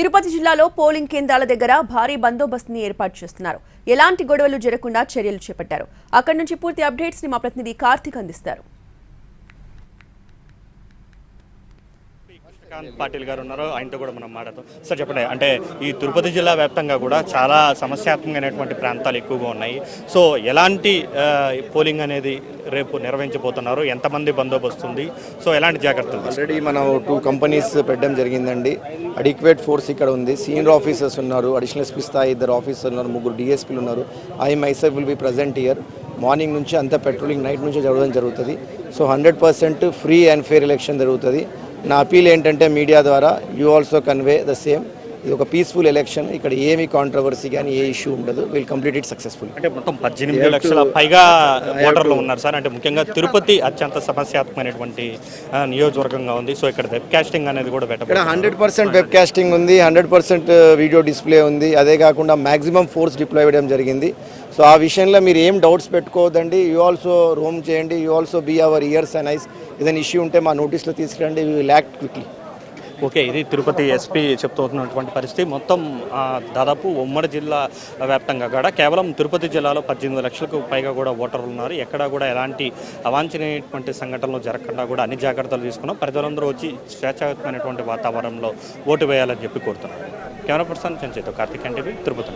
తిరుపతి జిల్లాలో పోలింగ్ కేంద్రాల దగ్గర భారీ బందోబస్తుని ఏర్పాటు చేస్తున్నారు. ఎలాంటి గొడవలు జరగకుండా చర్యలు చేపట్టారు. అక్కడి నుంచి పూర్తి అప్డేట్స్ ని మా ప్రతినిధి కార్తిక్ అందిస్తారు. పాటిల్ గారు ఉన్నారు, ఆయనతో కూడా మనం మాట్లాడతాం. సార్ చెప్పండి, అంటే ఈ తిరుపతి జిల్లా వ్యాప్తంగా కూడా చాలా సమస్యాత్మకమైనటువంటి ప్రాంతాలు ఎక్కువగా ఉన్నాయి. సో ఎలాంటి పోలింగ్ అనేది రేపు నిర్వహించబోతున్నారు, ఎంతమంది బందోబస్తు ఉంది, సో ఎలాంటి జాగ్రత్తలు? ఆల్రెడీ మనం 2 కంపెనీస్ పెట్టడం జరిగిందండి. అడిక్వేట్ ఫోర్స్ ఇక్కడ ఉంది, సీనియర్ ఆఫీసర్స్ ఉన్నారు, అడిషనల్ ఎస్పీ స్థాయి 2 ఆఫీసర్లు ఉన్నారు, 3 డిఎస్పీలు ఉన్నారు. I myself will be present here. Morning నుంచి అంతా పెట్రోలింగ్ నైట్ నుంచి జరగడం జరుగుతుంది. So 100% free and fair election జరుగుతుంది. నా అపీల్ ఏంటంటే మీడియా ద్వారా you also convey the same. ఇది ఒక పీస్ఫుల్ ఎలక్షన్, ఇక్కడ ఏమీ కాంట్రవర్సీ కానీ ఏ ఇష్యూ ఉండదు. Will complete it successful. అంటే మొత్తం 18 లక్షల పైగా ఓటర్లు ఉన్నారు సార్. అంటే ముఖ్యంగా తిరుపతి అత్యంత సమస్యాత్మకమైనటువంటి నియోజకవర్గంగా ఉంది. సో ఇక్కడ వెబ్ కాస్టింగ్ అనేది కూడా ఇక్కడ 100% వెబ్ కాస్టింగ్ ఉంది, 100% వీడియో డిస్ప్లే ఉంది. అదే కాకుండా మ్యాక్సిమం ఫోర్స్ డిప్లాయ్ చేయడం జరిగింది. సో ఆ విషయంలో మీరు ఏం డౌట్స్ పెట్టుకోవద్దండి. యూ ఆల్సో రోమ్ చేయండి, you also be our ears and eyes. ఏదైనా ఇష్యూ ఉంటే మా నోటీస్లో తీసుకురండి, we will act quickly. Okay, ఇది తిరుపతి ఎస్పీ చెప్తున్నటువంటి పరిస్థితి. మొత్తం దాదాపు ఉమ్మడి జిల్లా వ్యాప్తంగా కూడా కేవలం తిరుపతి జిల్లాలో 18 లక్షలకు పైగా కూడా ఓటర్లు ఉన్నారు. ఎక్కడా కూడా ఎలాంటి అవాంఛనీయటువంటి సంఘటనలు జరగకుండా కూడా అన్ని జాగ్రత్తలు తీసుకున్నాం. ప్రజలందరూ వచ్చి స్వేచ్ఛాయుతమైనటువంటి వాతావరణంలో ఓటు వేయాలని చెప్పి కోరుతున్నారు. కెమెరా పర్సన్ చెంచేతో కార్తిక్ ఎన్టీవీ, తిరుపతి.